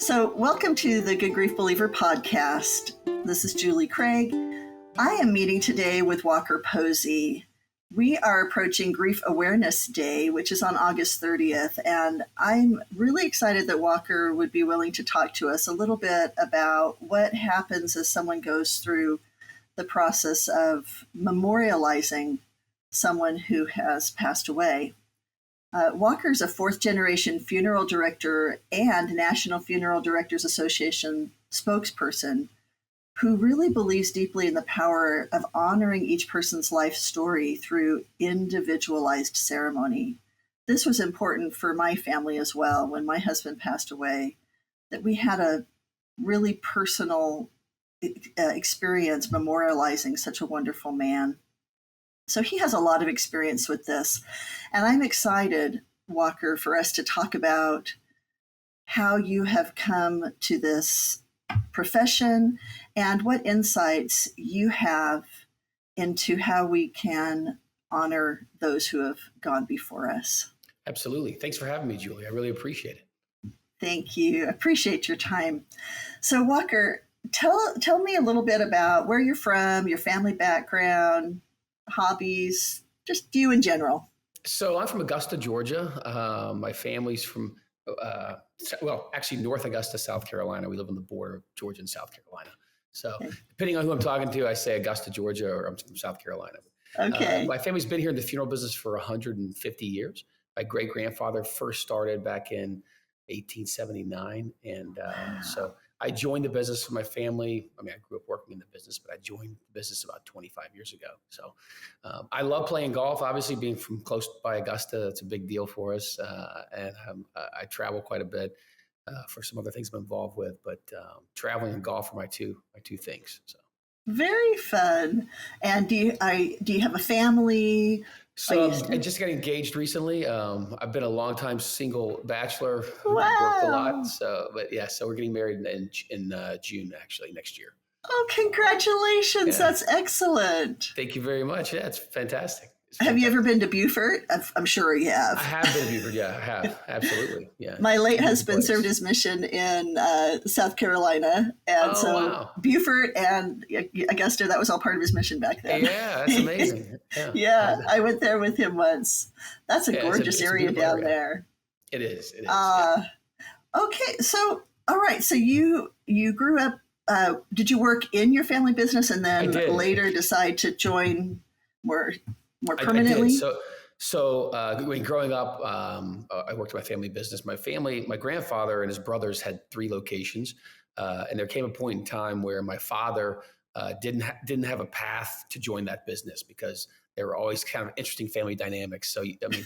So, welcome to the Good Grief Believer podcast. This is Julie Craig. I am meeting today with Walker Posey. We are approaching Grief Awareness Day, which is on August 30th, and I'm really excited that Walker would be willing to talk to us a little bit about what happens as someone goes through the process of memorializing someone who has passed away. Walker's a fourth-generation funeral director and National Funeral Directors Association spokesperson who really believes deeply in the power of honoring each person's life story through individualized ceremony. This was important for my family as well when my husband passed away, that we had a really personal experience memorializing such a wonderful man. So he has a lot of experience with this. And I'm excited, Walker, for us to talk about how you have come to this profession and what insights you have into how we can honor those who have gone before us. Absolutely. Thanks for having me, Julie. I really appreciate it. Thank you. I appreciate your time. So, Walker, tell me a little bit about where you're from, your family background, hobbies, just you in general. So I'm from Augusta, Georgia. My family's from, actually North Augusta, South Carolina. We live on the border of Georgia and South Carolina. So depending on who I'm talking to, I say Augusta, Georgia, or I'm from South Carolina. Okay. My family's been here in the funeral business for 150 years. My great-grandfather first started back in 1879. And so I joined the business with my family. I mean, I grew up working in the business, but I joined the business about 25 years ago. So I love playing golf. Obviously, being from close by Augusta, it's a big deal for us. And I travel quite a bit for some other things I'm involved with. But traveling and golf are my two things. So very fun. And do you have a family? So I just got engaged recently. I've been a long time single bachelor. Wow. Worked a lot. So we're getting married in June, actually, next year. Oh, congratulations. Yeah. That's excellent. Thank you very much. Yeah, it's fantastic. Have you ever been to Beaufort? I'm sure you have. I have been to Beaufort. Yeah, I have. Absolutely. Yeah. My late husband served his mission in South Carolina. And wow. Beaufort and Augusta, that was all part of his mission back then. Yeah, that's amazing. Yeah, I went there with him once. That's a gorgeous area down there. It is. It is. Okay. So, all right. So you grew up, did you work in your family business and then later decide to join more permanently? I did. So when growing up, I worked in my family business. My grandfather and his brothers had 3 locations. And there came a point in time where my father didn't have a path to join that business because there were always kind of interesting family dynamics. So, I mean,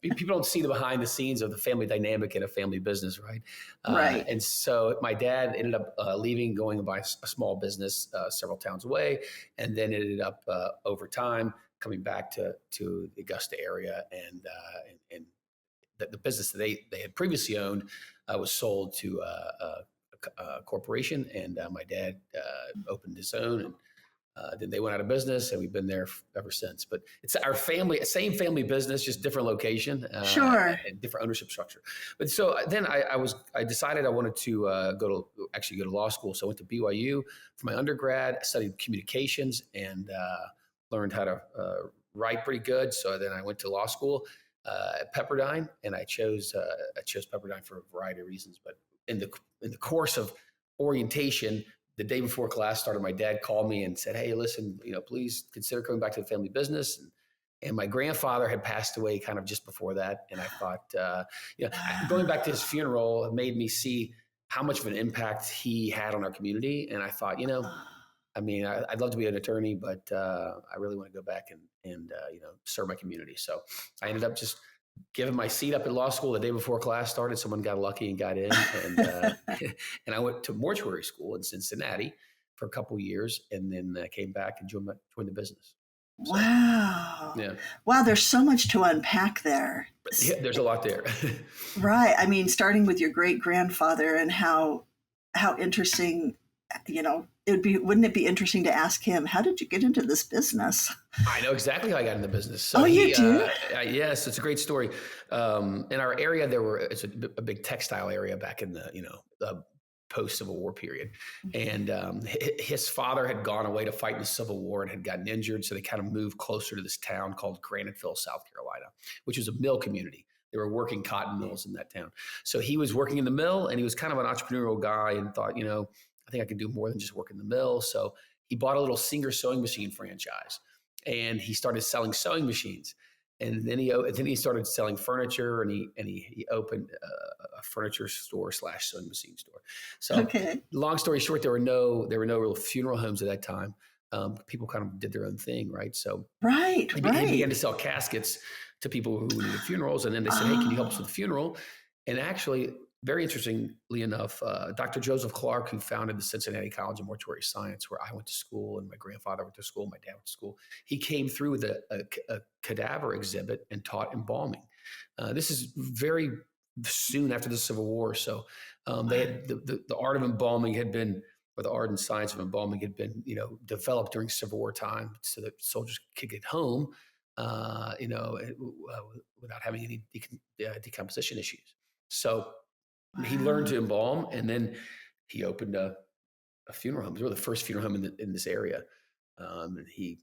people don't see the behind the scenes of the family dynamic in a family business, right? Right. And so my dad ended up leaving, going to buy a small business several towns away, and then ended up over time coming back to the Augusta area, and the business that they had previously owned was sold to a corporation, and my dad opened his own, and then they went out of business, and we've been there ever since. But it's our same family business, just different location, sure, and different ownership structure. But so then I decided I wanted to go to law school. So I went to BYU for my undergrad. I studied communications and learned how to write pretty good. So then I went to law school at Pepperdine, and I chose Pepperdine for a variety of reasons. But in the course of orientation, the day before class started, my dad called me and said, "Hey, listen, please consider coming back to the family business." And my grandfather had passed away kind of just before that, and I thought, going back to his funeral made me see how much of an impact he had on our community, and I thought, I mean, I'd love to be an attorney, but I really want to go back and serve my community. So I ended up just giving my seat up at law school the day before class started. Someone got lucky and got in, and and I went to mortuary school in Cincinnati for a couple of years, and then came back and joined the business. So, wow. Yeah. Wow. There's so much to unpack there. Yeah, there's a lot there. Right. I mean, starting with your great grandfather and how interesting, wouldn't it be interesting to ask him, how did you get into this business? I know exactly how I got into business. So you do? Yes, it's a great story. In our area, it's a big textile area back in the post-Civil War period. And his father had gone away to fight in the Civil War and had gotten injured. So they kind of moved closer to this town called Graniteville, South Carolina, which was a mill community. There were working cotton mills in that town. So he was working in the mill, and he was kind of an entrepreneurial guy and thought, I think I can do more than just work in the mill. So he bought a little Singer sewing machine franchise, and he started selling sewing machines. And then he started selling furniture, and he opened a furniture store / sewing machine store. So, long story short, there were no real funeral homes at that time. People kind of did their own thing, right? So, he began to sell caskets to people who needed funerals, and then they said, "Hey, can you help us with the funeral?" And actually, very interestingly enough, Dr. Joseph Clark, who founded the Cincinnati College of Mortuary Science, where I went to school and my grandfather went to school, my dad went to school, he came through with a cadaver exhibit and taught embalming. This is very soon after the Civil War. So they had the art of embalming had been, or the art and science of embalming had been, developed during Civil War time so that soldiers could get home, without having any decomposition issues. So he learned to embalm, and then he opened a funeral home. We were the first funeral home in this area, and he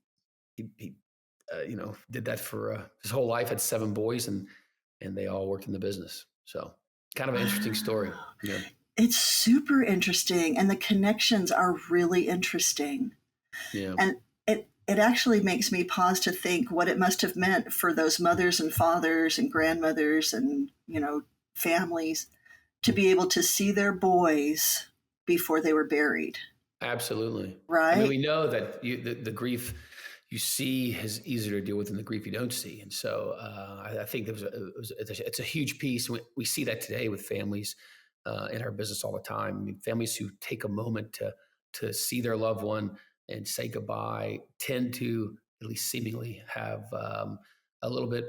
did that for his whole life. Had 7 boys, and they all worked in the business. So kind of an interesting story. Yeah. It's super interesting, and the connections are really interesting. Yeah. And it actually makes me pause to think what it must have meant for those mothers and fathers and grandmothers and families to be able to see their boys before they were buried. Absolutely. Right. I mean, we know that the grief you see is easier to deal with than the grief you don't see. And so I think it's a huge piece. We see that today with families in our business all the time. I mean, families who take a moment to see their loved one and say goodbye tend to, at least seemingly, have a little bit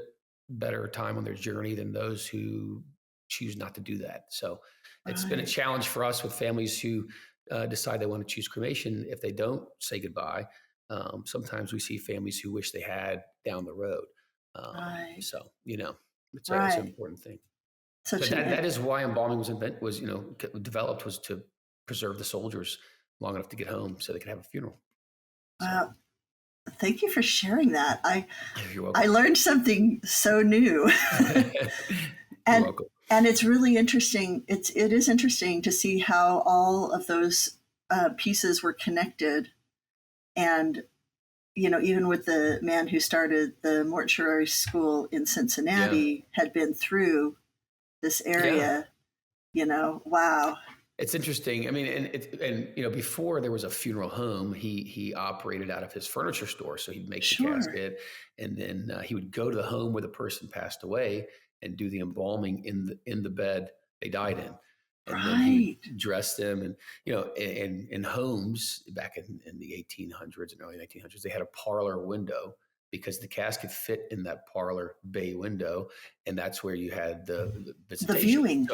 better time on their journey than those who choose not to do that. So it's been a challenge for us with families who decide they want to choose cremation. If they don't say goodbye, sometimes we see families who wish they had down the road. So, it's an important thing. But that is why embalming was developed, was to preserve the soldiers long enough to get home so they could have a funeral. Wow. Thank you for sharing that. You're welcome. I learned something so new. You're welcome. And it's really interesting. It is interesting to see how all of those pieces were connected. And, even with the man who started the mortuary school in Cincinnati had been through this area, wow. It's interesting. I mean, and before there was a funeral home, he operated out of his furniture store. So he'd make the casket, and then he would go to the home where the person passed away and do the embalming in the bed they died in. And then he dressed them. And, in homes back in the 1800s and early 1900s, they had a parlor window because the casket fit in that parlor bay window. And that's where you had the visitation. The viewing.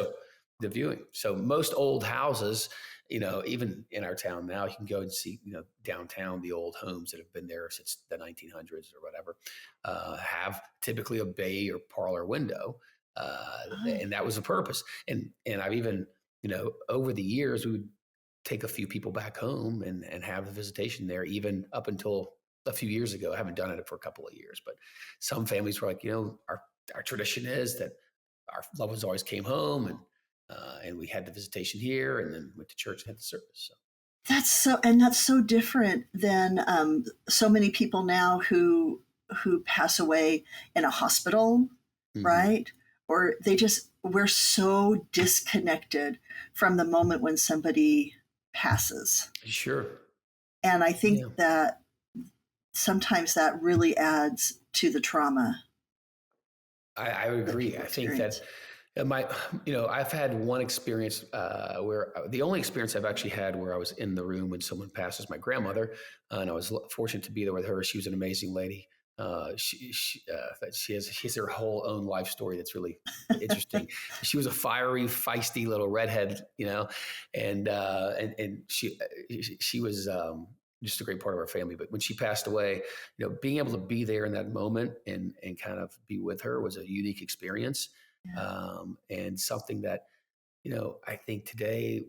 The viewing. So most old houses, even in our town now, you can go and see, downtown, the old homes that have been there since the 1900s or whatever, have typically a bay or parlor window. And that was the purpose. And I've even, over the years, we would take a few people back home and have the visitation there, even up until a few years ago. I haven't done it for a couple of years, but some families were like, our tradition is that our loved ones always came home, and we had the visitation here, and then went to church and had the service. So that's so different than so many people now who pass away in a hospital, right? Or we're so disconnected from the moment when somebody passes. Sure. And I think that sometimes that really adds to the trauma. I would agree. I think that I've had one experience where the only experience I've actually had where I was in the room when someone passes, my grandmother, and I was fortunate to be there with her. She was an amazing lady. She has her whole own life story that's really interesting. She was a fiery, feisty little redhead, and she was just a great part of our family. But when she passed away, being able to be there in that moment and kind of be with her was a unique experience, and something that I think today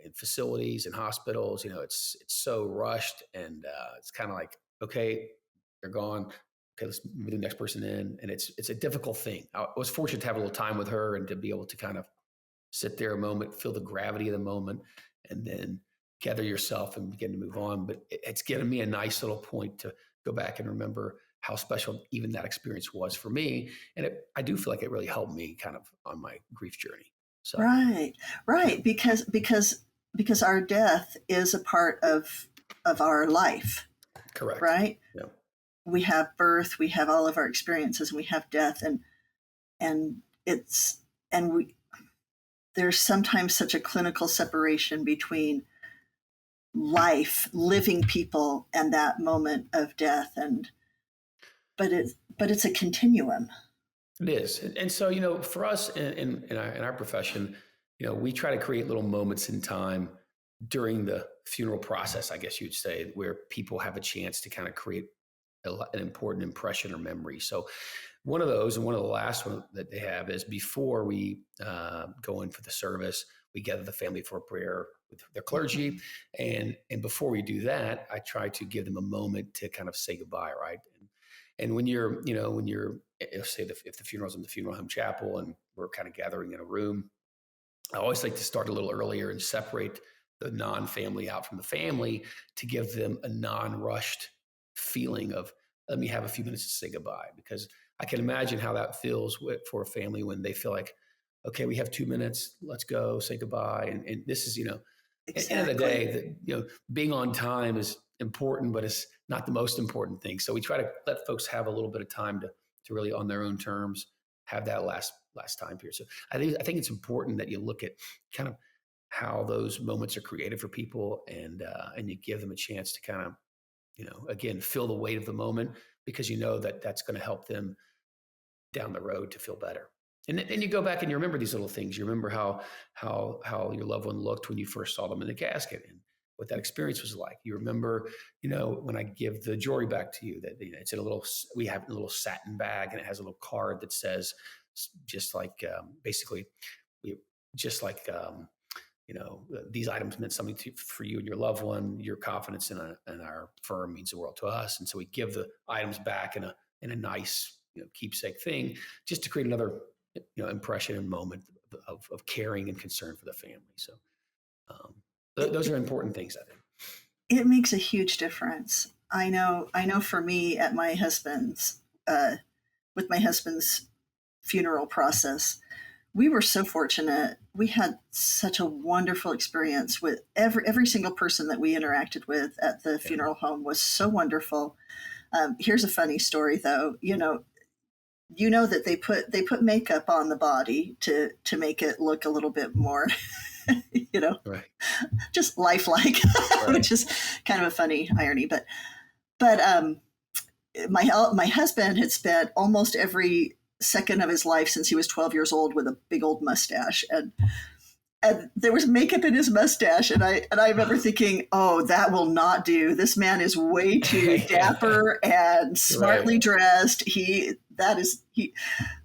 in facilities and hospitals, it's so rushed, and it's kind of like, okay, they're gone. Okay, let's move the next person in, and it's a difficult thing. I was fortunate to have a little time with her and to be able to kind of sit there a moment, feel the gravity of the moment, and then gather yourself and begin to move on. But it's given me a nice little point to go back and remember how special even that experience was for me. And I do feel like it really helped me kind of on my grief journey. So, Right, yeah, right. Because our death is a part of our life, correct. right? Yeah, We have birth, we have all of our experiences, and we have death, and it's and we there's sometimes such a clinical separation between life, living people, and that moment of death, and but it's a continuum. it is. And so, for us in our profession, we try to create little moments in time during the funeral process, I guess you'd say, where people have a chance to kind of create an important impression or memory. So one of those, and one of the last ones that they have, is before we go in for the service, we gather the family for a prayer with their clergy, and before we do that, I try to give them a moment to kind of say goodbye, right? And when you're say if the funeral's in the funeral home chapel and we're kind of gathering in a room, I always like to start a little earlier and separate the non-family out from the family to give them a non-rushed feeling of, let me have a few minutes to say goodbye, because I can imagine how that feels for a family when they feel like, okay, we have 2 minutes, let's go say goodbye. And this is, at the end of the Exactly. day, being on time is important, but it's not the most important thing. So we try to let folks have a little bit of time to really, on their own terms, have that last time period. So I think it's important that you look at kind of how those moments are created for people, and you give them a chance to kind of, again, feel the weight of the moment, because that that's going to help them down the road to feel better. And then you go back and you remember these little things. You remember how your loved one looked when you first saw them in the casket, and what that experience was like. You remember, when I give the jewelry back to you, that it's in a little, we have a little satin bag, and it has a little card that says, just like, basically, we just like, these items meant something for you and your loved one. Your confidence in our firm means the world to us, and so we give the items back in a nice, keepsake thing, just to create another, impression and moment of caring and concern for the family. So um, those It, are important things, I think. it makes a huge difference. I know for me at uh, with my husband's funeral process, we were so fortunate. We had such a wonderful experience with every single person that we interacted with at the Yeah. funeral home was so wonderful. Here's a funny story, though. You know that they put makeup on the body to make it look a little bit more, you know, Right. just lifelike, Right. which is kind of a funny irony. But my husband had spent almost every second of his life since he was 12 years old with a big old mustache, and there was makeup in his mustache, and I remember thinking, oh, that will not do. This man is way too Yeah. dapper and Right. smartly dressed. He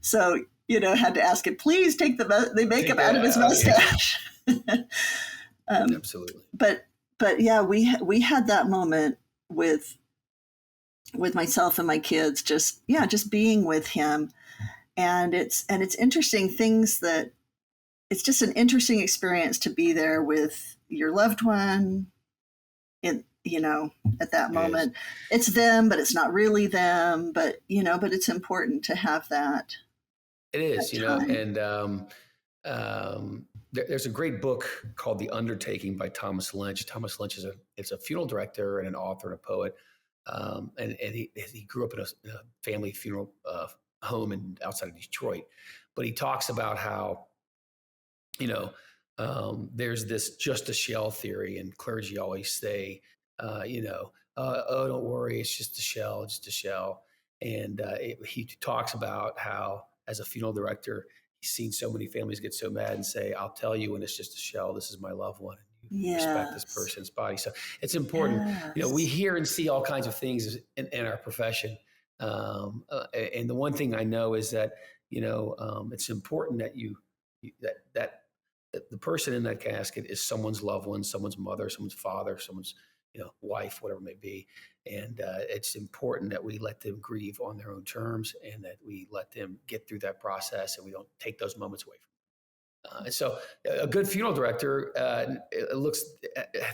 so had to ask him, please take the Take makeup out that of his out. Yeah. mustache. um, Absolutely. but yeah, we had that moment with myself and my kids, just being with him, and it's interesting things that it's just an interesting experience to be there with your loved one in at that It is. moment. It's them, but it's not really them, but it's important to have It that is. time. And there's a great book called The Undertaking by Thomas Lynch. Thomas Lynch is a funeral director and an author and a poet. And he grew up in a family funeral home outside of Detroit. But he talks about how, you know, there's this just a shell theory, and clergy always say, oh, don't worry, it's just a shell, just a shell. And he talks about how, as a funeral director, he's seen so many families get so mad and say, I'll tell you when it's just a shell, this is my loved one. And you respect this Yes. person's body. So it's important. We Yes. hear and see all kinds of things in our profession. And the one thing I know is that, it's important that that the person in that casket is someone's loved one, someone's mother, someone's father, someone's wife, whatever it may be. And it's important that we let them grieve on their own terms, and that we let them get through that process, and we don't take those moments away from them. And so a good funeral director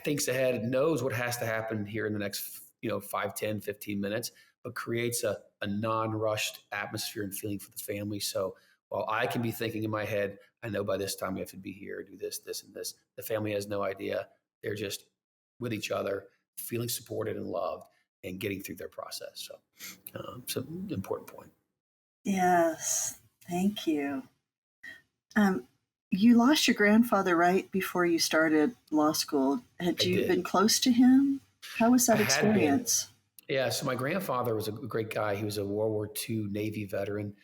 thinks ahead, knows what has to happen here in the next 5, 10, 15 minutes, but creates a non-rushed atmosphere and feeling for the family. So while I can be thinking in my head, I know by this time we have to be here, do this, this, and this. The family has no idea. They're just with each other, feeling supported and loved, and getting through their process. So an important point. Yes, thank you. You lost your grandfather right before you started law school. Had you been close to him? How was that experience? Yeah, so my grandfather was a great guy. He was a World War II Navy veteran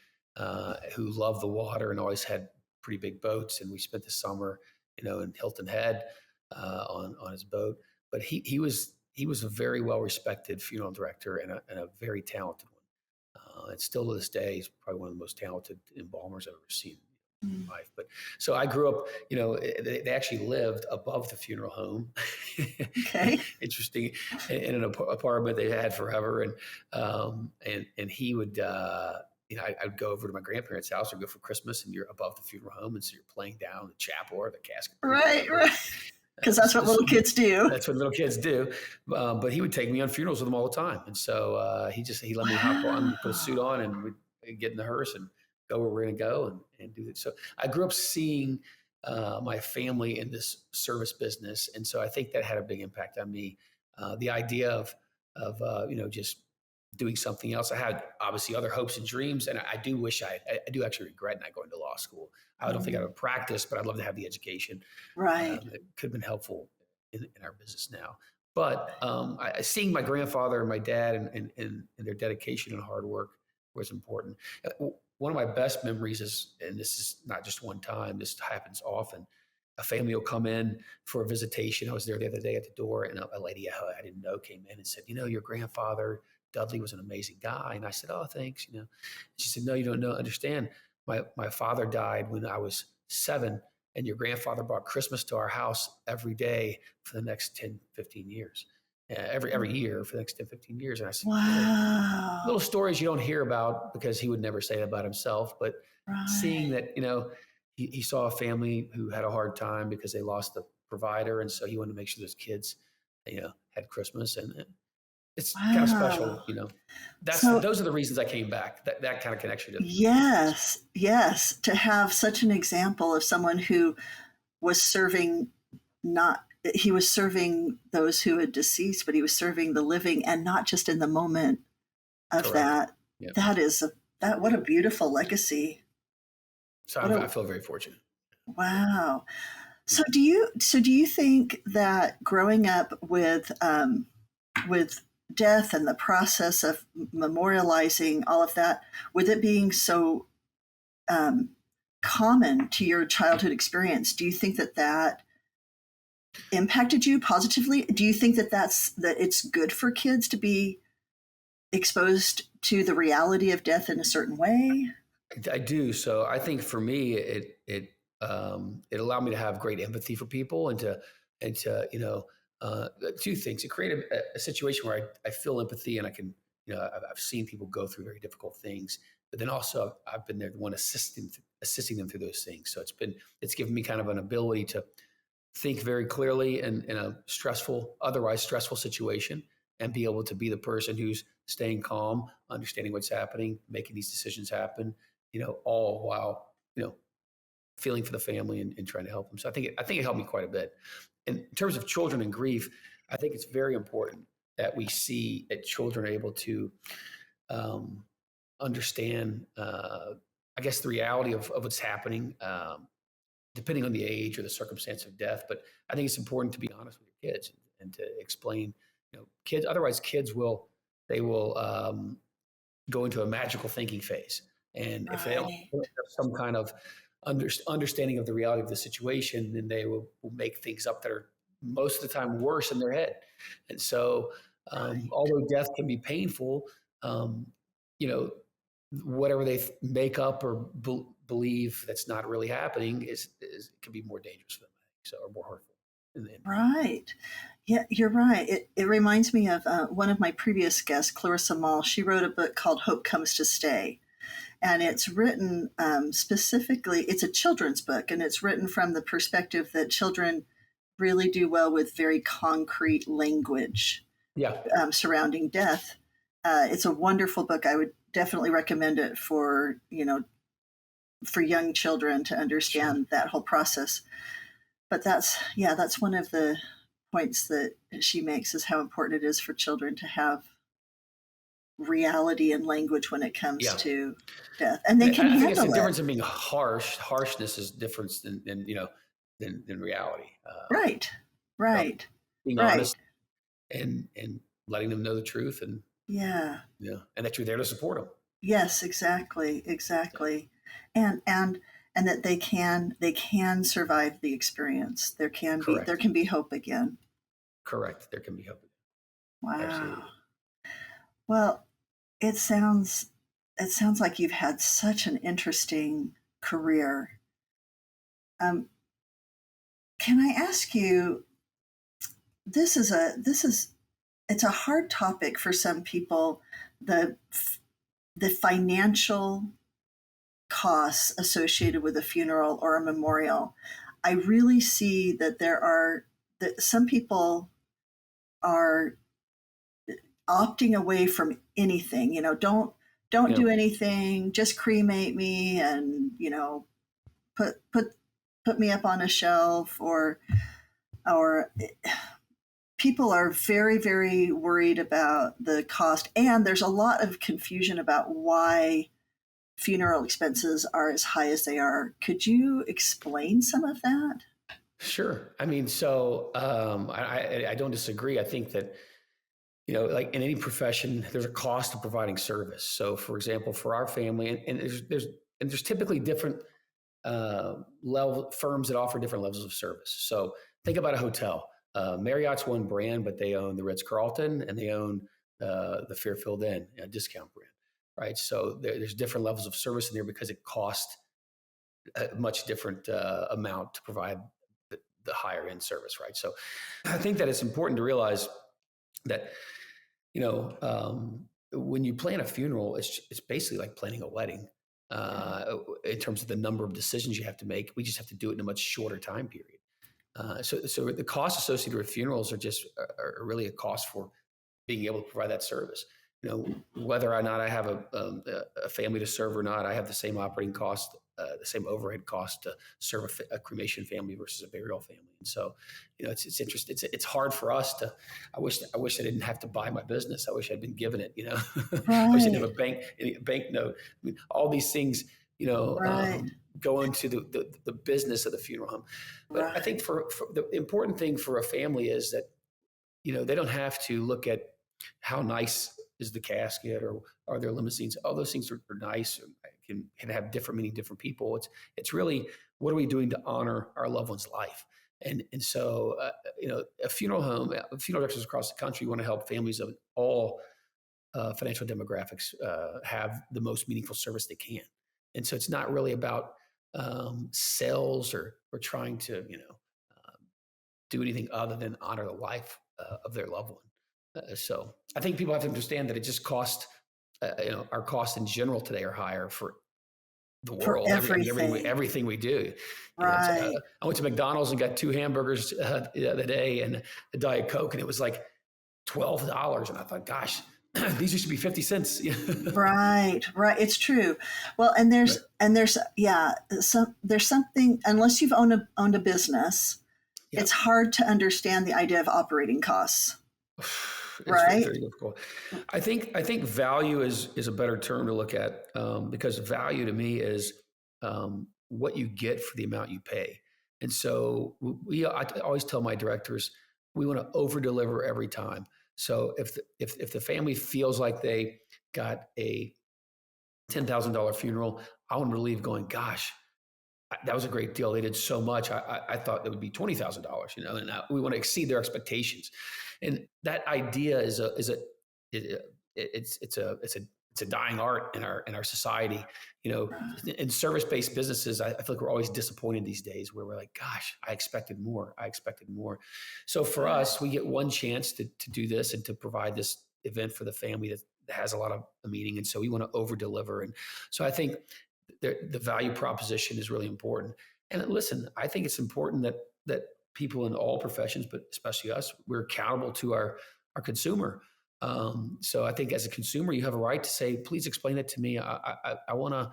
who loved the water and always had pretty big boats. And we spent the summer, in Hilton Head on his boat. But he was a very well respected funeral director and a very talented one. And still to this day, he's probably one of the most talented embalmers I've ever seen in life. But so I grew up, they actually lived above the funeral home. Okay. Interesting. In an apartment they had forever. And he would, I'd go over to my grandparents' house or go for Christmas, and you're above the funeral home. And so you're playing down the chapel or the casket. Right. Because that's what little kids do. That's what little kids do. But he would take me on funerals with him all the time. And so he let me hop on, put a suit on, and we'd get in the hearse and go where we're going to go and do it. So I grew up seeing my family in this service business. And so I think that had a big impact on me. The idea of just doing something else. I had obviously other hopes and dreams. And I do wish I do actually regret not going to law school. I don't think I would practice, but I'd love to have the education. Right. It could have been helpful in our business now. But seeing my grandfather and my dad and their dedication and hard work was important. One of my best memories is, and this is not just one time, this happens often, a family will come in for a visitation. I was there the other day at the door, and a lady I didn't know came in and said, your grandfather, Dudley, was an amazing guy. And I said, oh, thanks. She said, no, you don't understand. My father died when I was 7, and your grandfather brought Christmas to our house every day for the next 10, 15 years. Every year for the next 10, 15 years. And I said, wow. Little stories you don't hear about because he would never say it about himself, but seeing that, he saw a family who had a hard time because they lost the provider. And so he wanted to make sure those kids, had Christmas, and it's kind of special, those are the reasons I came back, that kind of connection. Yes. To have such an example of someone who was serving he was serving those who had deceased, but he was serving the living, and not just in the moment of Correct. That. Yep. What a beautiful legacy. So I feel very fortunate. Wow. So do you think that growing up with death and the process of memorializing all of that, with it being so common to your childhood experience, do you think that impacted you positively? Do you think that it's good for kids to be exposed to the reality of death in a certain way? I do. So I think for me, it allowed me to have great empathy for people and to two things. It created a situation where I feel empathy, and I can, I've seen people go through very difficult things, but then also I've been there the one assisting them through those things. So it's given me kind of an ability to think very clearly in a otherwise stressful situation, and be able to be the person who's staying calm, understanding what's happening, making these decisions happen, all while, feeling for the family and trying to help them. So I think it helped me quite a bit. In terms of children and grief, I think it's very important that we see that children are able to understand, I guess, the reality of what's happening, depending on the age or the circumstance of death. But I think it's important to be honest with your kids and to explain, kids. Otherwise, kids will go into a magical thinking phase, and if they don't have some kind of understanding of the reality of the situation, then they will make things up that are most of the time worse in their head. And so, although death can be painful, whatever they make up or believe that's not really happening can be more dangerous for them, so, or more hurtful. Right. Yeah, you're right. It reminds me of one of my previous guests, Clarissa Mall. She wrote a book called Hope Comes to Stay. And it's written specifically, it's a children's book, and it's written from the perspective that children really do well with very concrete language Yeah. Surrounding death. It's a wonderful book. I would definitely recommend it for, for young children to understand that whole process. But that's one of the points that she makes, is how important it is for children to have reality and language when it comes to death, and they can I think it's the handle difference it. in being harsh. Harshness is different than reality. Right. Being honest and letting them know the truth, and and that you're there to support them. Yes, exactly. And that they can survive the experience. There can be hope again. Correct. There can be hope again. Wow. Absolutely. Well, it sounds like you've had such an interesting career. Can I ask you, it's a hard topic for some people, the financial costs associated with a funeral or a memorial. I really see that that some people are opting away from anything. Don't do anything, just cremate me and, put me up on a shelf, or people are very, very worried about the cost. And there's a lot of confusion about why funeral expenses are as high as they are. Could you explain some of that? Sure. I mean, so I don't disagree. I think that, like in any profession, there's a cost of providing service. So, for example, for our family, and there's typically different level firms that offer different levels of service. So, think about a hotel. Marriott's one brand, but they own the Ritz-Carlton and they own the Fairfield Inn, a discount brand, right? So there's different levels of service in there because it costs a much different amount to provide the higher end service, right? So I think that it's important to realize that, when you plan a funeral, it's basically like planning a wedding. In terms of the number of decisions you have to make, we just have to do it in a much shorter time period. So the costs associated with funerals are really a cost for being able to provide that service. Whether or not I have a family to serve or not, I have the same operating cost, the same overhead cost to serve a cremation family versus a burial family. And so, it's interesting. It's hard for us to. I wish I didn't have to buy my business. I wish I'd been given it. I wish I didn't have a bank note. I mean, all these things. Go into the business of the funeral home. But I think for the important thing for a family is that, they don't have to look at how nice is the casket or are there limousines. All those things are nice and can have different meaning, different people. It's really, what are we doing to honor our loved one's life? And so, a funeral home, funeral directors across the country want to help families of all financial demographics have the most meaningful service they can. And so it's not really about sales or trying to, do anything other than honor the life of their loved one. So I think people have to understand that it just costs, our costs in general today are higher for the world, for everything. Everything we do. Right. I went to McDonald's and got 2 hamburgers the other day and a Diet Coke, and it was like $12. And I thought, gosh, these used to be 50 cents. Right. It's true. Well, and there's something, unless you've owned a business, it's hard to understand the idea of operating costs. Right. Very difficult. I think value is a better term to look at, because value to me is what you get for the amount you pay. And so I always tell my directors, we want to over deliver every time. So if the family feels like they got a $10,000 funeral, I want to leave going, gosh, that was a great deal. They did so much. I thought it would be $20,000, and we want to exceed their expectations. And that idea it's a it's a dying art in our society. In service-based businesses, I feel like we're always disappointed these days, where we're like, gosh, I expected more. So for us, we get one chance to do this and to provide this event for the family that has a lot of meaning. And so we want to over deliver. And so I think the value proposition is really important. And listen, I think it's important that people in all professions, but especially us, we're accountable to our consumer. So I think as a consumer, you have a right to say, please explain it to me. I want to,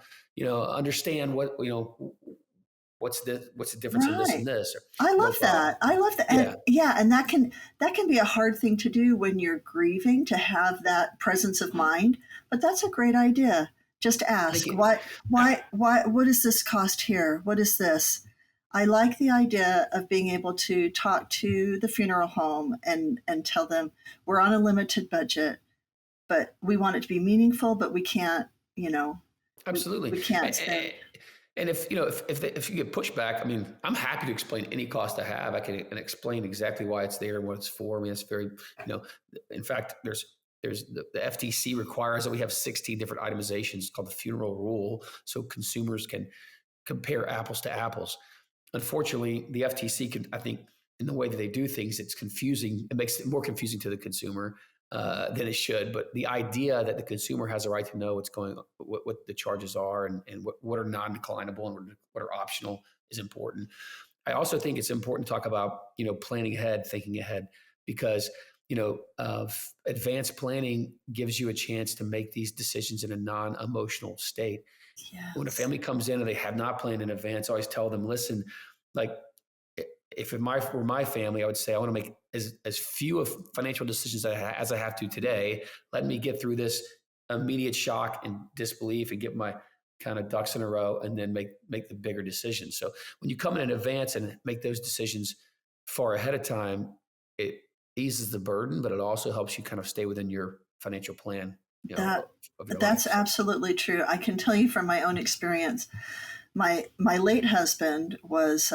understand what's the difference in this Right. and this. I love that. I love that. And and that can be a hard thing to do when you're grieving, to have that presence of mind. But that's a great idea. Just ask, what does this cost here? What is this? I like the idea of being able to talk to the funeral home and tell them we're on a limited budget, but we want it to be meaningful, but we can't, absolutely. we can't spend. And if you get pushback, I mean, I'm happy to explain any cost I have. I can explain exactly why it's there and what it's for. I mean, it's very, in fact, there's the FTC requires that we have 16 different itemizations called the funeral rule, so consumers can compare apples to apples. Unfortunately, the FTC can, I think, in the way that they do things, it's confusing. It makes it more confusing to the consumer than it should. But the idea that the consumer has a right to know what the charges are and what are non-declinable and what are optional is important. I also think it's important to talk about, planning ahead, thinking ahead, because advanced planning gives you a chance to make these decisions in a non-emotional state. Yes. When a family comes in and they have not planned in advance, I always tell them, listen, like if it were my family, I would say, I want to make as few of financial decisions as I have to today. Let me get through this immediate shock and disbelief and get my kind of ducks in a row and then make the bigger decisions. So when you come in advance and make those decisions far ahead of time, it eases the burden, but it also helps you kind of stay within your financial plan. That's absolutely true. I can tell you from my own experience. My late husband was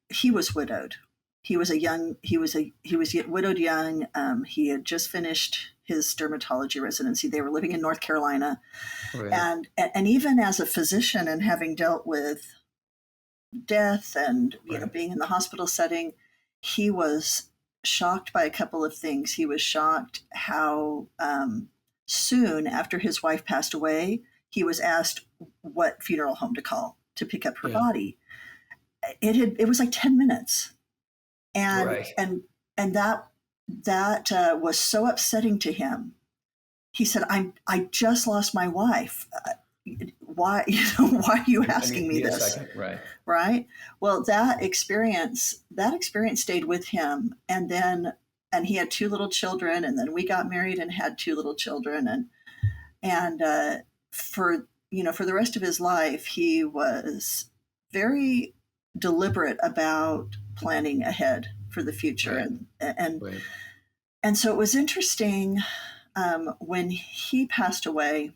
he was widowed. He was widowed young. He had just finished his dermatology residency. They were living in North Carolina, right. and even as a physician and having dealt with death and being in the hospital setting, he was shocked by a couple of things. He was shocked how soon after his wife passed away, he was asked what funeral home to call to pick up her body. It was like 10 minutes. And right. and that was so upsetting to him. He said, I just lost my wife. Why are you asking me this? Right. Well, that experience stayed with him. And he had 2 little children, and then we got married and had 2 little children. And for the rest of his life, he was very deliberate about planning ahead for the future. Right. And so it was interesting when he passed away.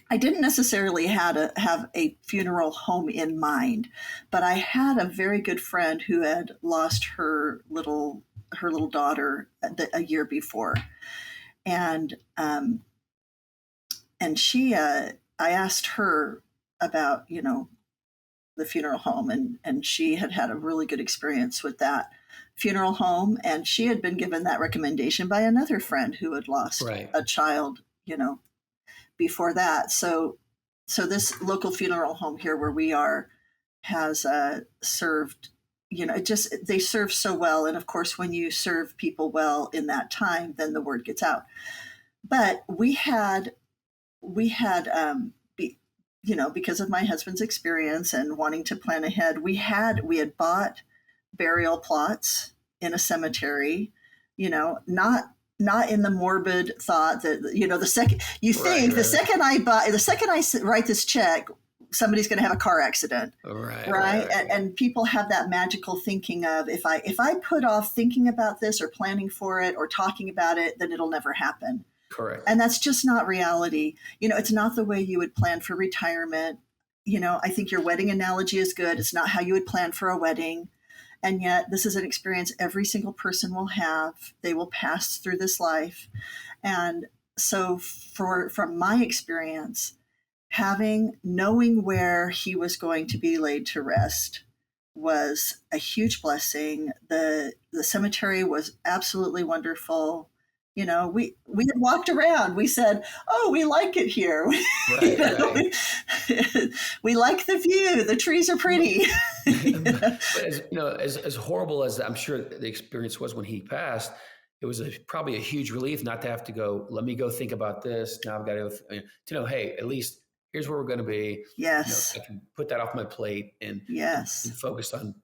I didn't necessarily have a funeral home in mind, but I had a very good friend who had lost her little daughter a year before, and she I asked her about the funeral home, and she had a really good experience with that funeral home, and she had been given that recommendation by another friend who had lost a child before that. So this local funeral home here where we are has served, they serve so well. And of course, when you serve people well in that time, then the word gets out. But we had because of my husband's experience and wanting to plan ahead, we had bought burial plots in a cemetery, not in the morbid thought that, the second you think, the second I write this check, somebody's going to have a car accident. Right. And people have that magical thinking of, if I put off thinking about this or planning for it or talking about it, then it'll never happen. Correct. And that's just not reality. It's not the way you would plan for retirement. I think your wedding analogy is good. It's not how you would plan for a wedding. And yet this is an experience every single person will have. They will pass through this life. And so from my experience, knowing where he was going to be laid to rest was a huge blessing. The cemetery was absolutely wonderful. We had walked around. We said, "Oh, we like it here." Right, right. We like the view. The trees are pretty. But as horrible as I'm sure the experience was when he passed, it was probably a huge relief not to have to go. Let me go think about this. Now I've got to know. Hey, at least here's where we're going to be. Yes. I can put that off my plate and Yes. focus on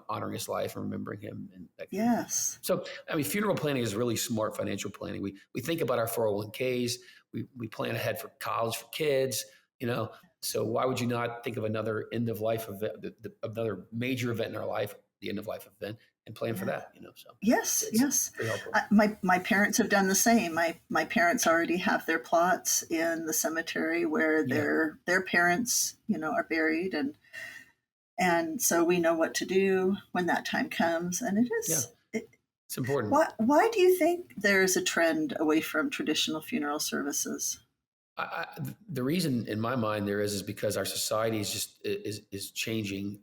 honoring his life and remembering him and that kind of thing. Yes. So I mean, funeral planning is really smart financial planning. We think about our 401ks. We plan ahead for college for kids. So why would you not think of another end of life event, another major event in our life, the end of life event, and plan for that? So yes, it's very helpful. My parents have done the same. My parents already have their plots in the cemetery where their parents are buried, and so we know what to do when that time comes. And it's important. Why do you think there's a trend away from traditional funeral services? The reason, in my mind, there is because our society is changing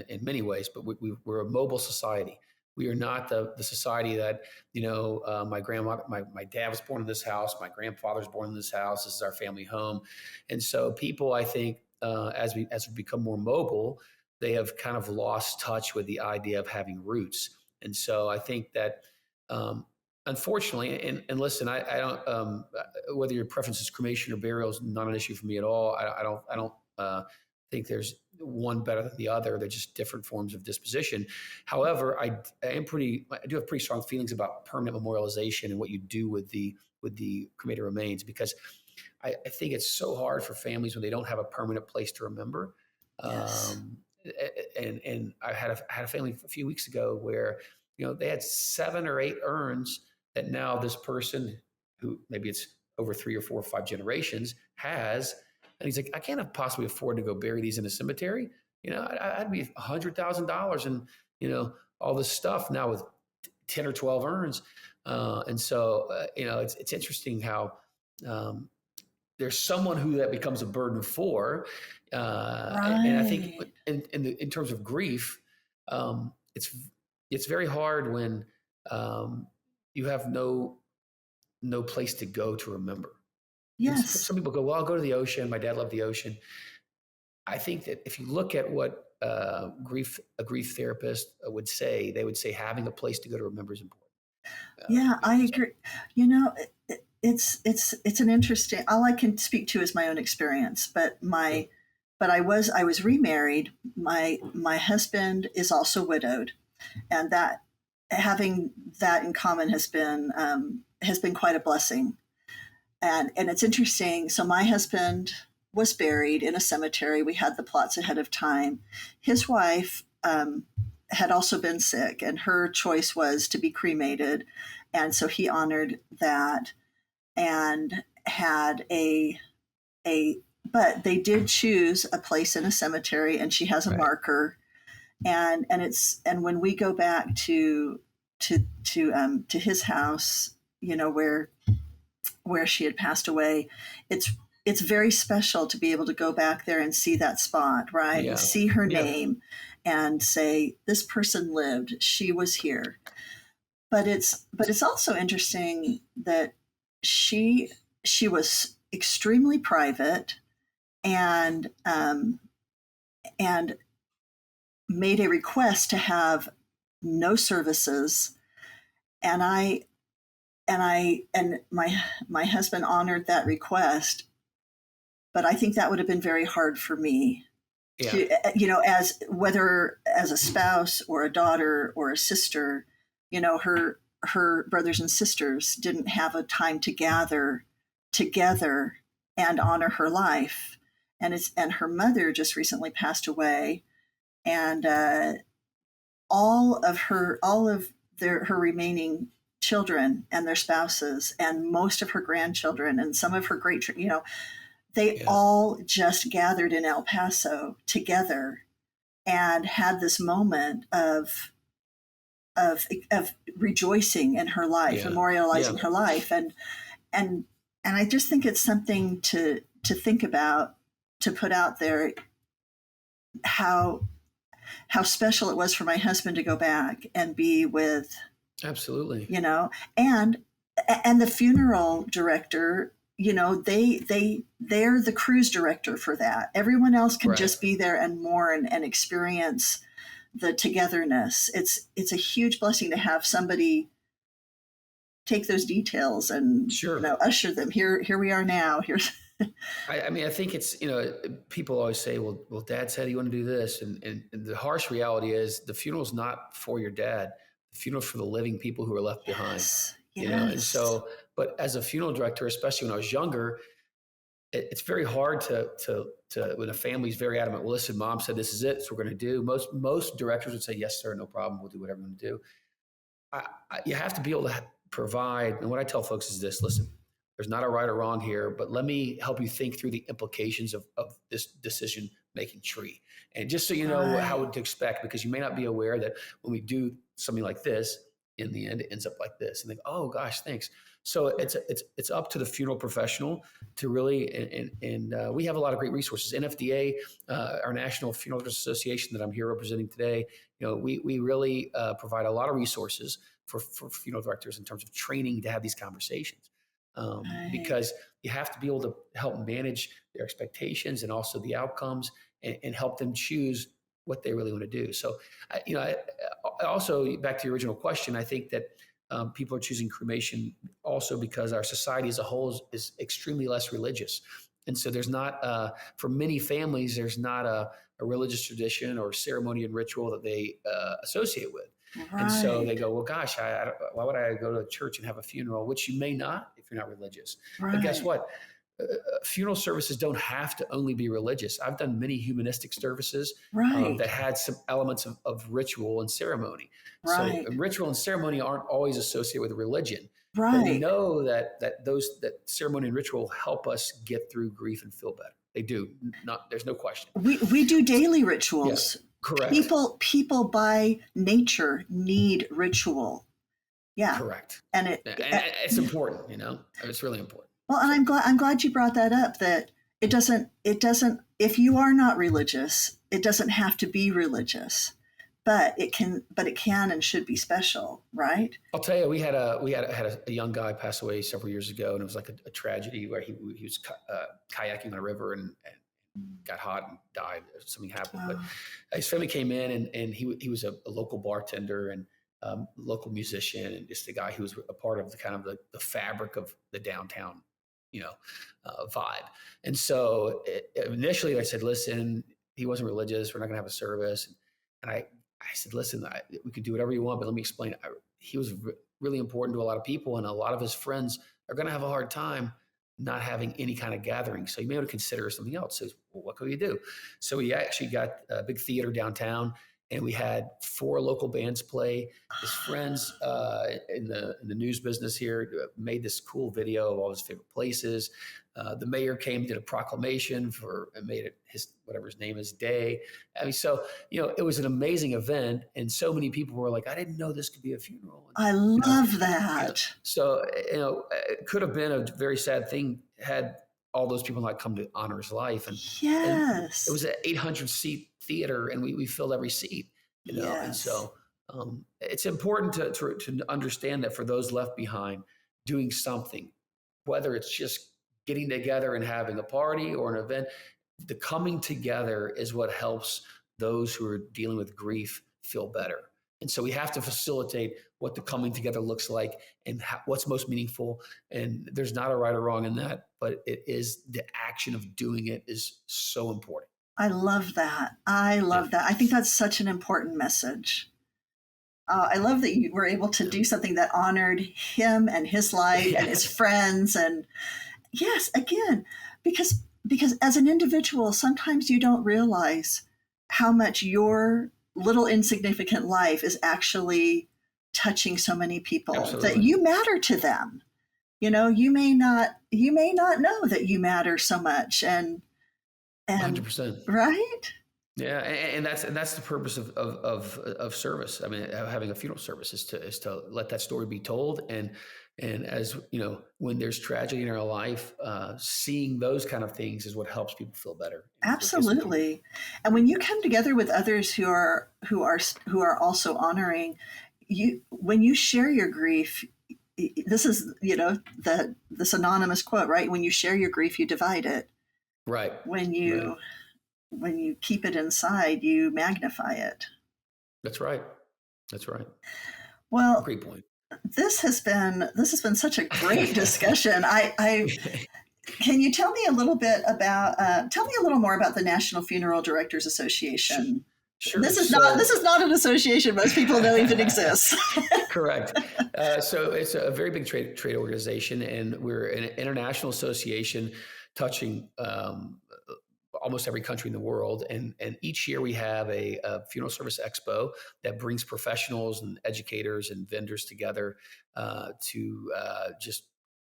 in many ways. But we're a mobile society. We are not the society that my grandmother, my dad was born in this house. My grandfather was born in this house. This is our family home, and so people, I think, as we become more mobile, they have kind of lost touch with the idea of having roots. And so I think that. Unfortunately, and listen, I don't whether your preference is cremation or burial is not an issue for me at all. I don't think there's one better than the other. They're just different forms of disposition. However, I do have pretty strong feelings about permanent memorialization and what you do with the cremated remains, because I think it's so hard for families when they don't have a permanent place to remember. Yes. And I had a family a few weeks ago where they had 7 or 8 urns that now this person, who maybe it's over 3 or 4 or 5 generations, has. And he's like, I can't possibly afford to go bury these in a cemetery. I'd be $100,000 and all this stuff now with 10 or 12 urns. And so it's interesting how there's someone who that becomes a burden for. Right. And I think in terms of grief, it's very hard when you have no place to go to remember. Yes. Some people go, well, I'll go to the ocean. My dad loved the ocean. I think that if you look at what a grief therapist would say, they would say having a place to go to remember is important. I agree. It's an interesting. All I can speak to is my own experience, but I was remarried. My husband is also widowed, and that having that in common has been quite a blessing. And it's interesting. So my husband was buried in a cemetery. We had the plots ahead of time. His wife had also been sick, and her choice was to be cremated, and so he honored that and had but they did choose a place in a cemetery, and she has a marker, and when we go back to his house, where she had passed away, it's very special to be able to go back there and see that spot, right? Yeah. And see her name and say, this person lived, she was here. But it's also interesting that she was extremely private and made a request to have no services, and my husband honored that request. But I think that would have been very hard for me to, as whether as a spouse or a daughter or a sister, her brothers and sisters didn't have a time to gather together and honor her life. And her mother just recently passed away, and all of her remaining children and their spouses and most of her grandchildren and some of her they all just gathered in El Paso together and had this moment of rejoicing in her life, memorializing her life, and I just think it's something to think about, to put out there, how special it was for my husband to go back and be with, Absolutely. and the funeral director, they're the cruise director for that. Everyone else can Right. just be there and mourn and experience the togetherness. It's a huge blessing to have somebody take those details and Sure. usher them here we are now. Here's I mean, I think it's, people always say, well, dad said he wanted to do this. And the harsh reality is the funeral's not for your dad. The funeral's for the living people who are left behind, And yes, so, but as a funeral director, especially when I was younger, it's very hard to when a family's very adamant, well, listen, mom said this is it, so we're going to do. Most directors would say, yes, sir, no problem. We'll do whatever we want to do. You have to be able to provide. And what I tell folks is this: listen, there's not a right or wrong here, but let me help you think through the implications of this decision making tree. And just so you know how right, to expect, because you may not be aware that when we do something like this, in the end, it ends up like this. And they go, oh gosh, thanks. So it's up to the funeral professional to really, and we have a lot of great resources. NFDA, our National Funeral Association that I'm here representing today, we really provide a lot of resources for funeral directors in terms of training to have these conversations, right. because you have to be able to help manage their expectations and also the outcomes, and help them choose what they really want to do. So, also back to your original question, I think that people are choosing cremation also because our society as a whole is extremely less religious. And so there's not, for many families, there's not a religious tradition or ceremony and ritual that they associate with. And so they Right, go, well, gosh, why would I go to a church and have a funeral, which you may not if you're not religious. But guess right, what? Funeral services don't have to only be religious. I've done many humanistic services right, that had some elements of ritual and ceremony. So right, ritual and ceremony aren't always associated with religion, but we right. know that ceremony and ritual help us get through grief and feel better. They do. Not There's no question. We do daily Yeah, rituals. correct, People by nature need ritual. Yeah, correct, and and it's important. It's really important. well, and So I'm glad you brought that up. That it doesn't. If you are not religious, it doesn't have to be religious, but it can and should be special, right? I'll tell you, we had a young guy pass away several years ago, and it was like a tragedy where he was kayaking on a river and got hot and died. Something happened, but Oh, his family came in, and he was a local bartender and local musician, and just a guy who was a part of the kind of the fabric of the downtown, you know, vibe. And so initially, I said, "Listen, he wasn't religious. We're not going to have a service." And I said, "Listen, we can do whatever you want, but let me explain. He was really important to a lot of people, and a lot of his friends are going to have a hard time not having any kind of gathering. So you may want to consider something else." So, well, what could we do? So we actually got a big theater downtown, and we had 4 local bands play. His friends in the news business here made this cool video of all his favorite places. The mayor came, did a proclamation and made it his whatever his name is day. I mean, so it was an amazing event, and so many people were like, "I didn't know this could be a funeral." And, I you know, love yeah. that. So, it could have been a very sad thing had all those people not come to honor his life. And it Yes, was an 800 seat theater, and we filled every seat, And yes. so, it's important to understand that for those left behind, doing something, whether it's just getting together and having a party or an event, the coming together is what helps those who are dealing with grief feel better. And so we have to facilitate what the coming together looks like and what's most meaningful. And there's not a right or wrong in that, but it is the action of doing it is so important. I love that. I Yeah. love that. I think that's such an important message. I love that you were able to Yeah. do something that honored him and his life and his Yeah. friends. And yes, again, because as an individual, sometimes you don't realize how much your little insignificant life is actually touching so many people, that Absolutely. you matter to them. You may not know that you matter so much, and 100%. right. Yeah, and that's the purpose of service. I mean, having a funeral service is to let that story be told, and And as you know, when there's tragedy in our life, seeing those kind of things is what helps people feel better. So it gives them peace. Absolutely. And when you come together with others who are also honoring you, when you share your grief, this is, this anonymous quote, right? When you share your grief, you divide it. Right. When Right. you keep it inside, you magnify it. That's right. That's right. Well, Great point. this has been such a great discussion. I Can you tell me a little bit about tell me a little more about the National Funeral Directors Association? Sure. This is not an association most people know even exists. Correct. So it's a very big trade organization, and we're an international association touching almost every country in the world. And each year we have a funeral service expo that brings professionals and educators and vendors together to just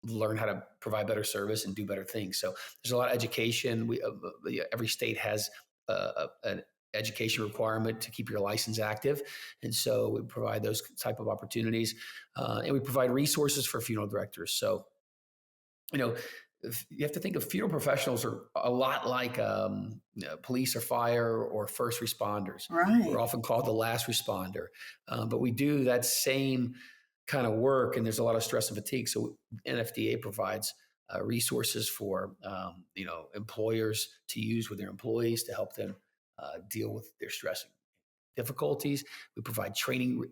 learn how to provide better service and do better things. So there's a lot of education. Every state has an education requirement to keep your license active, and so we provide those type of opportunities, and we provide resources for funeral directors. So you know, you have to think of funeral professionals are a lot like police or fire or first responders. We're Right. often called the last responder, but we do that same kind of work, and there's a lot of stress and fatigue. So NFDA provides resources for employers to use with their employees to help them deal with their stress and difficulties. We provide training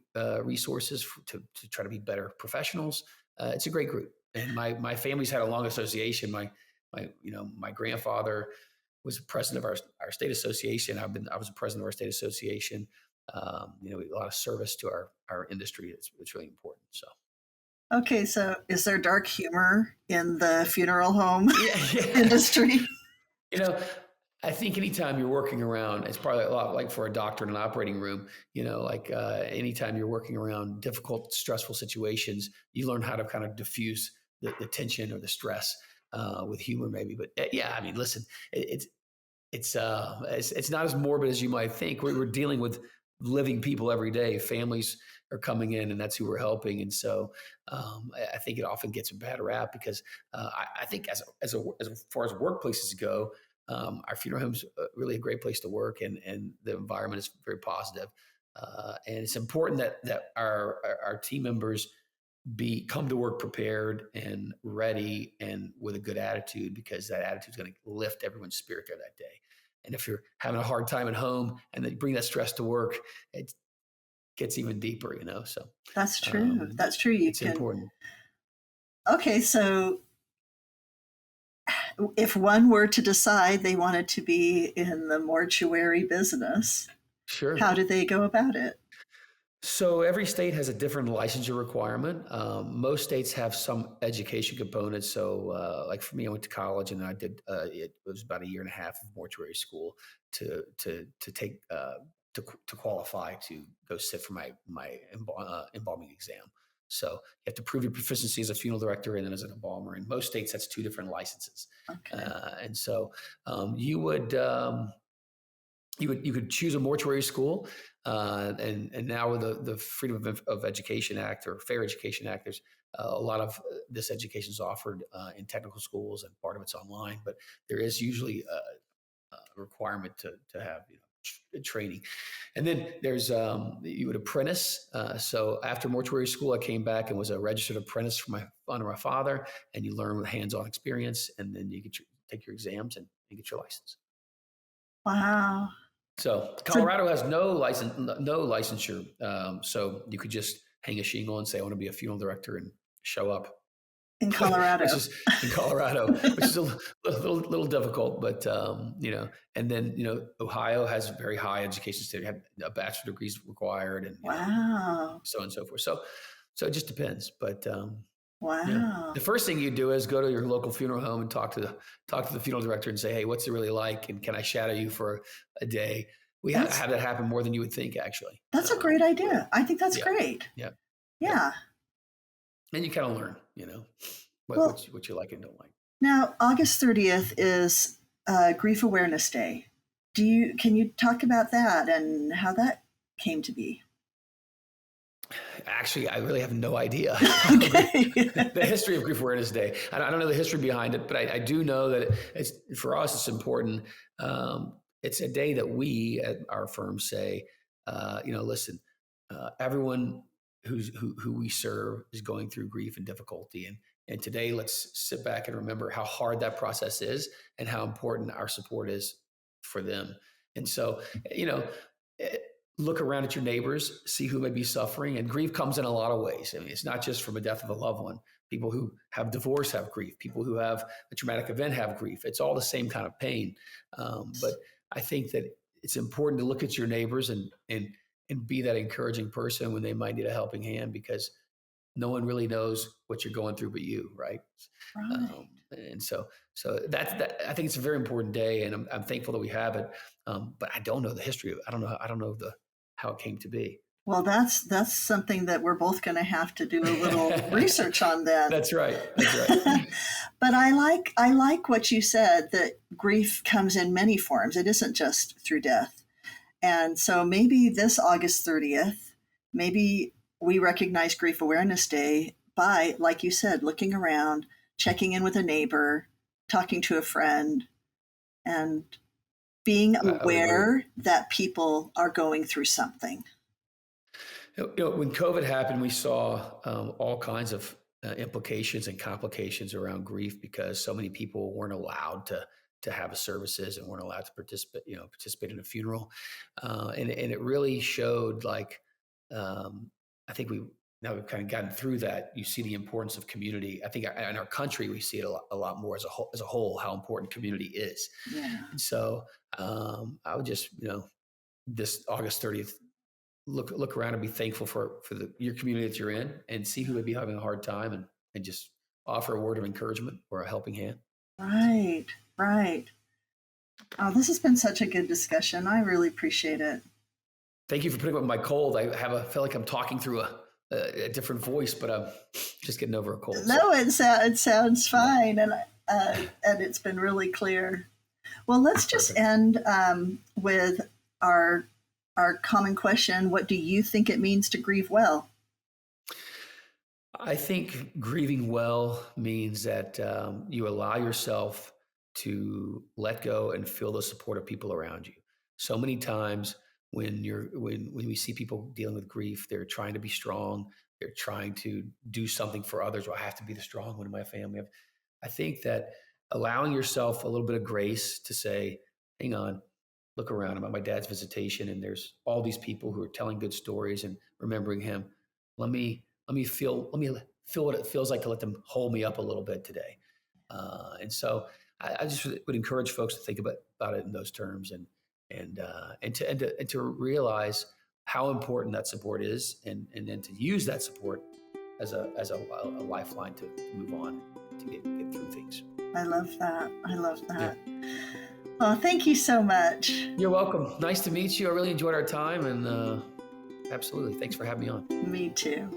resources to try to be better professionals. It's a great group, and my family's had a long association. My grandfather was president of our state association. I was a president of our state association. A lot of service to our industry. It's really important. So. Okay, so is there dark humor in the funeral home Yeah. industry? You know, I think anytime you're working around, it's probably a lot like for a doctor in an operating room, anytime you're working around difficult, stressful situations, you learn how to kind of diffuse the tension or the stress with humor maybe. But yeah, I mean, listen, it's not as morbid as you might think. We're dealing with living people every day. Families are coming in, and that's who we're helping. And so I think it often gets a bad rap because I think as far as workplaces go, our funeral home's really a great place to work, and the environment is very positive. And it's important that our team members come to work prepared and ready and with a good attitude, because that attitude is going to lift everyone's spirit there that day. And if you're having a hard time at home and then you bring that stress to work, it gets even deeper, So That's true. That's true. It's important. Okay, so if one were to decide they wanted to be in the mortuary business, Sure. how do they go about it? So every state has a different licensure requirement. Most states have some education components. So, like for me, I went to college and I did. It was about a year and a half of mortuary school to take to qualify to go sit for my embalming exam. So you have to prove your proficiency as a funeral director and then as an embalmer. In most states, that's two different licenses. Okay. And so you would. You could choose a mortuary school, and now with the Freedom of Education Act or Fair Education Act, there's a lot of this education is offered in technical schools, and part of it's online. But there is usually a requirement to have training, and then there's you would apprentice. So after mortuary school, I came back and was a registered apprentice under my father, and you learn with hands-on experience, and then you take your exams and you get your license. Wow. So Colorado has no licensure. So you could just hang a shingle and say, I want to be a funeral director and show up. In Colorado. Which is in Colorado, which is a little difficult, but and then Ohio has very high education standard, have a bachelor degrees required, and Wow. so on and so forth. So it just depends, but Wow. the first thing you do is go to your local funeral home and talk to the funeral director and say, hey, what's it really like, and can I shadow you for a day? We have that happen more than you would think, actually. That's a great idea. I think that's great. Yeah. Yeah. And you kind of learn, what you like and don't like. Now, August 30th is Grief Awareness Day. Can you talk about that and how that came to be? Actually, I really have no idea. Okay. The history of Grief Awareness Day. I don't know the history behind it, but I do know that it's, for us, it's important. It's a day that we at our firm say, listen, everyone who we serve is going through grief and difficulty. And today, let's sit back and remember how hard that process is and how important our support is for them. And so, you know, look around at your neighbors, see who may be suffering. And grief comes in a lot of ways. I mean, it's not just from a death of a loved one. People who have divorce have grief. People who have a traumatic event have grief. It's all the same kind of pain. But I think that it's important to look at your neighbors and be that encouraging person when they might need a helping hand, because no one really knows what you're going through but you, right? Right. And so that I think it's a very important day, and I'm thankful that we have it. But I don't know the history of it. I don't know how it came to be. Well, that's something that we're both going to have to do a little research on then. That's right. But I like what you said, that grief comes in many forms. It isn't just through death. And so maybe this August 30th, maybe we recognize Grief Awareness Day by, like you said, looking around, checking in with a neighbor, talking to a friend, and being aware that people are going through something. When COVID happened, we saw all kinds of implications and complications around grief, because so many people weren't allowed to have services and weren't allowed to participate in a funeral, and it really showed, like, I think now we've kind of gotten through that. You see the importance of community. I think in our country we see it a lot more as a whole, how important community is. Yeah. And so I would just, this August 30th, look around and be thankful for your community that you're in, and see who may be having a hard time, and just offer a word of encouragement or a helping hand. Right. Oh, this has been such a good discussion. I really appreciate it. Thank you for putting up with my cold. I feel like I'm talking through a different voice, but I'm just getting over a cold. No, it sounds fine, and it's been really clear. Well, let's just end with our common question. What do you think it means to grieve well? I think grieving well means that you allow yourself to let go and feel the support of people around you. So many times when we see people dealing with grief, they're trying to be strong. They're trying to do something for others. Well, I have to be the strong one in my family. I think that allowing yourself a little bit of grace to say, hang on, look around. I'm at my dad's visitation, and there's all these people who are telling good stories and remembering him. Let me feel what it feels like to let them hold me up a little bit today. And so I just would encourage folks to think about it in those terms, and to realize how important that support is, and then to use that support as a lifeline to move on, to get through things. I love that. Yeah. Oh, thank you so much. You're welcome. Nice to meet you. I really enjoyed our time, and absolutely. Thanks for having me on. Me too.